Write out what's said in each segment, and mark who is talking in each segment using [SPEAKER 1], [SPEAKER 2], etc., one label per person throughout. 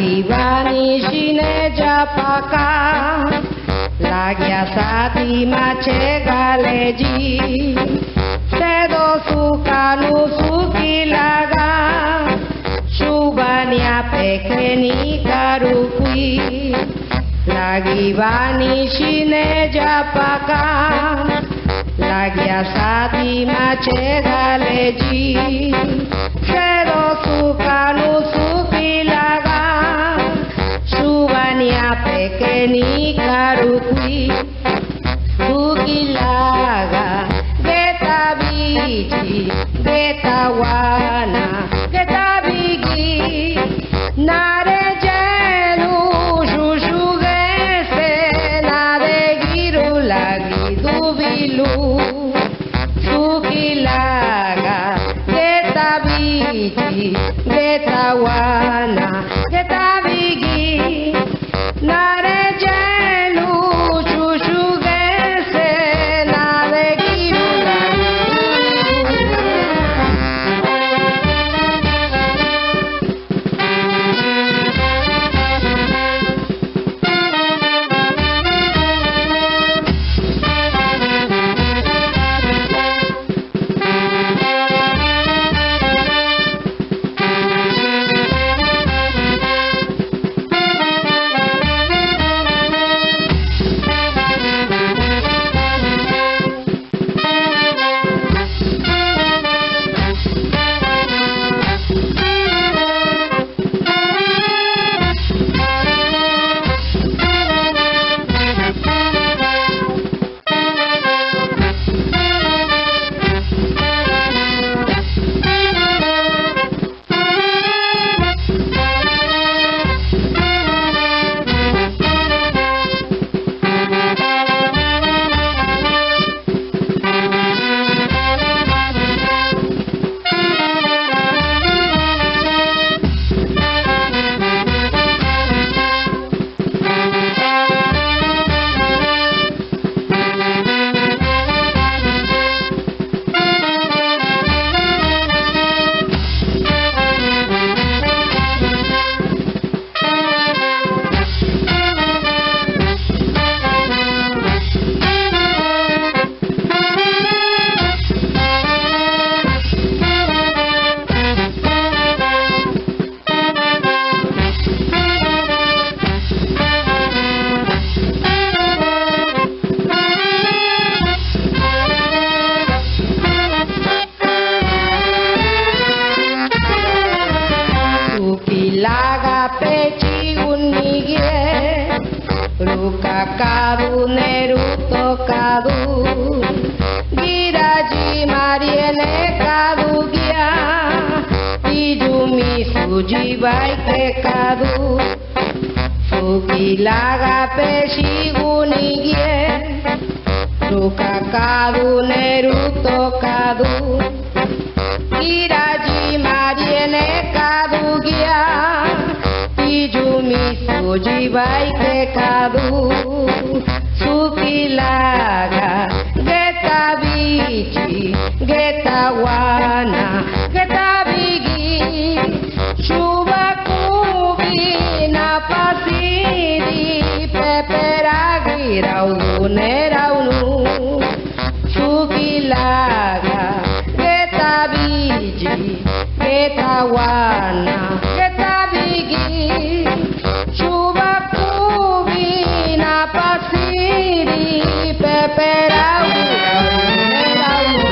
[SPEAKER 1] lagi bani sine japaka lagi asati mace galeji sedo sukanu sukilaga shubania pekeni karukui lagi bani sine japaka lagi asati mace galeji sedo sukanu sukilaga shubania pekeni karukui sukilaga geta biji geta wana geta bigi nare jenu shushu gese nare giru lagi dubilu sukilaga geta biji geta wana geta bigi nare jenu shushu gese nare giru Sukilaga peci unige luka kadu neruto kadu giraji mariene kadu gia ijumi suji baike kadu sukilaga peci unige luka kadu neruto kadu giraji mariene kadu gia ijumi suji baike kadu sukilaga geta biji geta wana geta bigi shuba kubi na pasiri peperagi raunu sukilaga geta biji geta wana geta bigi shuba kubi na pasiri peperagi raunu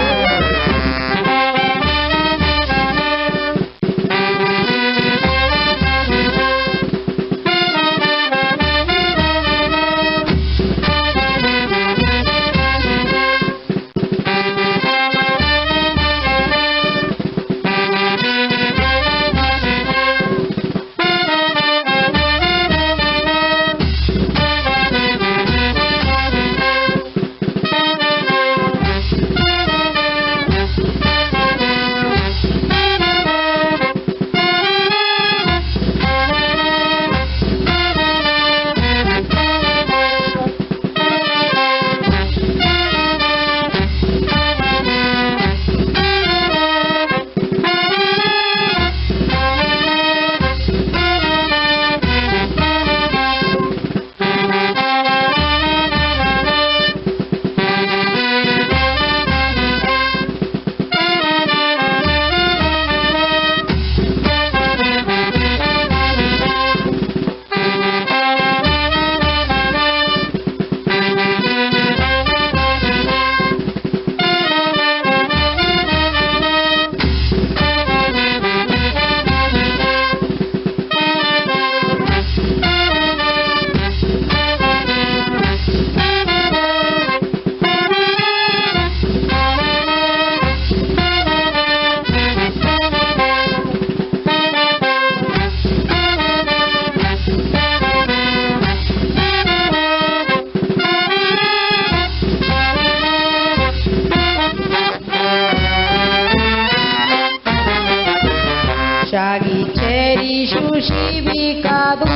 [SPEAKER 1] bikadu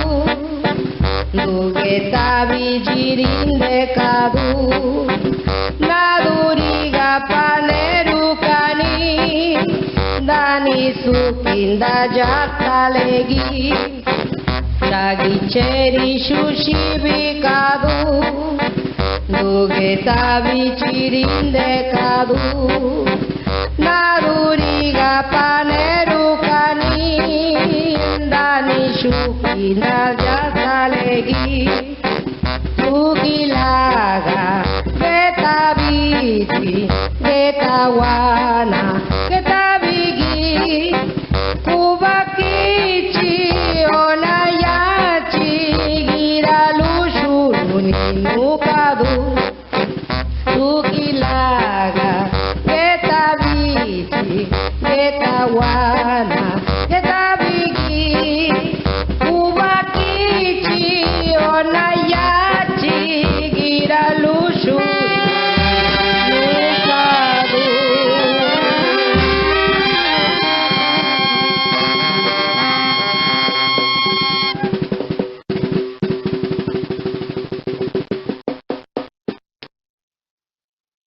[SPEAKER 1] Nugeta bijirinde kadu Naduriga paneru kani Dani sukinda jatalegi Dagi ceri sushi bikadu Nugeta bijirinde kadu Naduriga paneru kani Dani sukinda jatalegi Tugilaga Geta biti Geta wana Geta bigi Kubakichi on